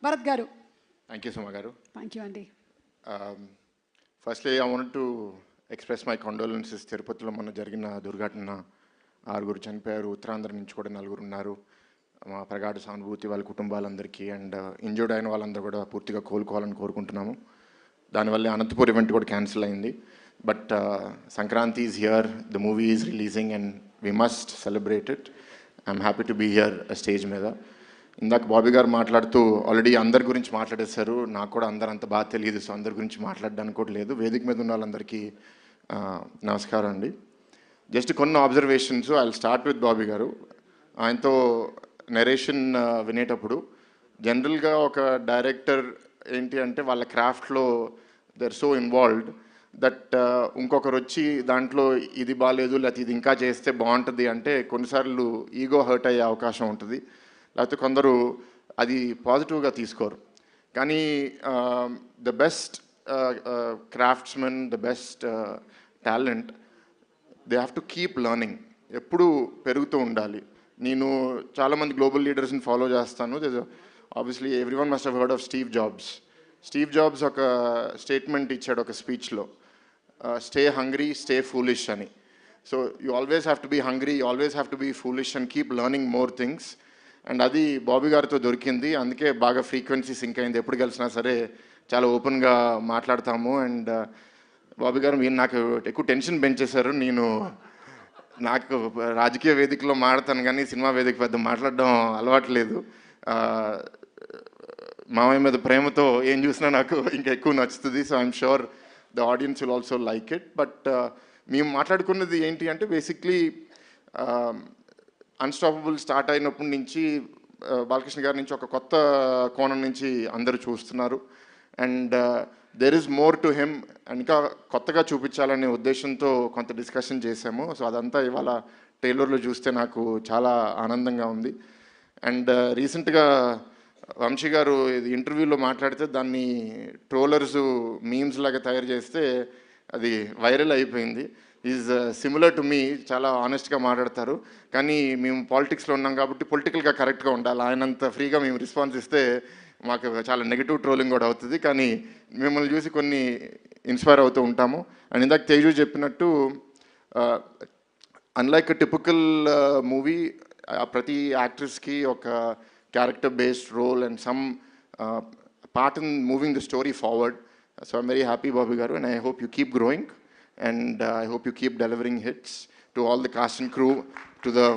భరత్ గారు. Thank you Suma గారు. Thank you అండి. Firstly I want to express my condolences. తిరుపతిలో మొన్న జరిగిన దుర్ఘటన, 6 చనిపోయారు, ఉత్తరాంధ్ర నుంచి కూడా 4 ఉన్నారు. మా ప్రగాఢ సానుభూతి వాళ్ళ కుటుంబాలందరికీ, అండ్ ఇంజర్డ్ అయిన వాళ్ళందరూ కూడా పూర్తిగా కోలుకోవాలని కోరుకుంటున్నాము. దానివల్ల అనంతపూర్ ఈవెంట్ కూడా క్యాన్సిల్ అయింది. But Sankranti is here, the movie is releasing and we must celebrate it. I'm happy to be here stage మీద. ఇందాక బాబీ గారు మాట్లాడుతూ ఆల్రెడీ అందరి గురించి మాట్లాడేశారు. నాకు కూడా అందరు అంత బాగా తెలియదు, సో అందరి గురించి మాట్లాడడానికి కూడా లేదు. వేదిక మీద ఉన్న వాళ్ళందరికీ నమస్కారం అండి. జస్ట్ కొన్ని observations. I will start with Bobby గారు. ఆయనతో నెరేషన్ వినేటప్పుడు జనరల్గా ఒక డైరెక్టర్ ఏంటి అంటే వాళ్ళ క్రాఫ్ట్లో they are so involved that ఇంకొకరు వచ్చి దాంట్లో ఇది బాగాలేదు లేకపోతే ఇది ఇంకా చేస్తే బాగుంటుంది అంటే కొన్నిసార్లు ఈగో హర్ట్ అయ్యే అవకాశం ఉంటుంది, లేకపోతే కొందరు అది పాజిటివ్గా తీసుకోరు. కానీ the best craftsmen, the best talent, they have to keep learning. ఎప్పుడూ పెరుగుతూ ఉండాలి. నేను చాలామంది గ్లోబల్ లీడర్స్ని ఫాలో చేస్తాను. Obviously everyone must have heard of Steve Jobs. Steve Jobs ఒక స్టేట్మెంట్ ఇచ్చాడు ఒక స్పీచ్లో, స్టే హంగ్రీ, స్టే ఫూలిష్ అని. So you always have to be hungry, you always have to be foolish and keep learning more things. And అది బాబీ గారితో దొరికింది. అందుకే బాగా ఫ్రీక్వెన్సీ సింక్ అయింది. ఎప్పుడు కలిసినా సరే చాలా ఓపెన్గా మాట్లాడతాము. అండ్ బాబీ గారు మీరు నాకు ఎక్కువ టెన్షన్ పెంచేశారు. నాకు రాజకీయ వేదికలో మాట్లాడతాను కానీ సినిమా వేదిక పెద్ద మాట్లాడడం అలవాట్లేదు. మామయ్య మీద ప్రేమతో ఏం చూసినా నాకు ఇంకా ఎక్కువ నచ్చుతుంది. So I'm sure the audience will also like it. But మేము మాట్లాడుకున్నది ఏంటి అంటే బేసిక్లీ అన్స్టాపబుల్ స్టార్ట్ అయినప్పటి నుంచి బాలకృష్ణ గారి నుంచి ఒక కొత్త కోణం నుంచి అందరూ చూస్తున్నారు. And there is more to him. ఇంకా కొత్తగా చూపించాలనే ఉద్దేశంతో కొంత డిస్కషన్ చేశాము. సో అదంతా ఇవాళ ట్రైలర్లో చూస్తే నాకు చాలా ఆనందంగా ఉంది. అండ్ రీసెంట్గా వంశీ గారు ఇది ఇంటర్వ్యూలో మాట్లాడితే దాన్ని ట్రోలర్స్ మీమ్స్ లాగా తయారు చేస్తే అది వైరల్ అయిపోయింది. ఈజ్ సిమిలర్ టు మీ, చాలా ఆనెస్ట్గా మాట్లాడతారు. కానీ మేము పాలిటిక్స్లో ఉన్నాం కాబట్టి పొలిటికల్గా కరెక్ట్గా ఉండాలి. ఆయనంత ఫ్రీగా మేము రెస్పాన్స్ ఇస్తే మాకు చాలా నెగిటివ్ ట్రోలింగ్ కూడా అవుతుంది. కానీ మిమ్మల్ని చూసి కొన్ని ఇన్స్పైర్ అవుతూ ఉంటాము. అండ్ ఇందాక తేజు చెప్పినట్టు అన్లైక్ టిపికల్ మూవీ, ప్రతి యాక్ట్రెస్కి ఒక character based role and some part in moving the story forward. So I'm very happy Bobby గారు, and I hope you keep growing. And I hope you keep delivering hits. To all the cast and crew, to the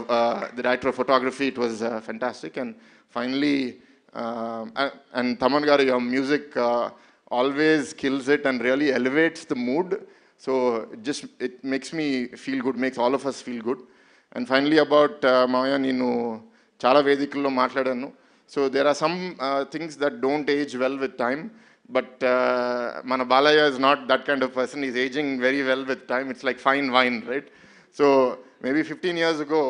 director of photography, it was fantastic. And finally, and Taman garu, your music always kills it and really elevates the mood. So it makes me feel good, makes all of us feel good. And finally about Maya, nenu chala vedikalo maatladanu. So there are some things that don't age well with time. But Mana Balaya is not that kind of person. He's aging very well with time. It's like fine wine, right? So maybe 15 years ago,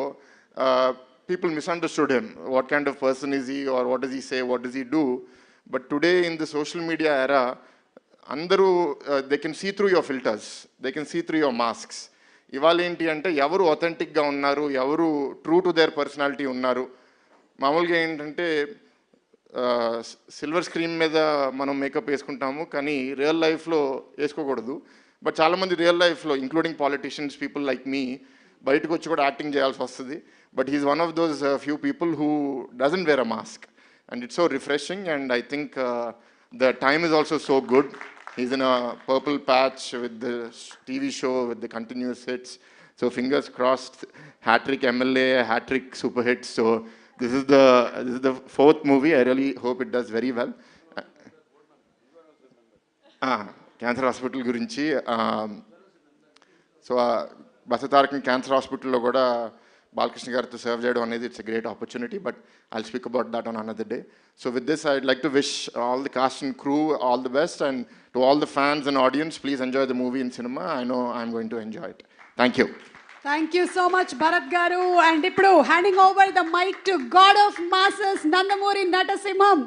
people misunderstood him. What kind of person is he, or what does he say, what does he do? But today in the social media era, andaru they can see through your filters. They can see through your masks. Ivala enti ante evaru authentic ga unnaru, evaru true to their personality unnaru. మామూలుగా ఏంటంటే silver screen మీద మనం makeup వేసుకుంటాము, కానీ real లైఫ్లో వేసుకోకూడదు. But చాలామంది real లైఫ్లో including politicians, people like me, బయటకు వచ్చి కూడా యాక్టింగ్ చేయాల్సి వస్తుంది. But he's one of those few people who doesn't wear a mask, and it's so refreshing. And I think the time is also so good. He's in a purple patch with the TV show with the continuous hits. So fingers crossed, hat trick MLA, hat trick super hits. So this is the 4th movie. I really hope it does very well. Cancer hospital గురించి, so Basavatarakam cancer హాస్పిటల్లో కూడా బాలకృష్ణ గారితో serve చేయడం అనేది it's a great opportunity. But I'll speak about that on another day. So with this I'd like to wish all the cost and crew all the best, and to all the fans and audience, please enjoy the movie in cinema. I know I'm going to enjoy it. Thank you. Thank you so much, Bharat garu. And ippudu handing over the mic to God of Masses, Nandamuri Natasimham.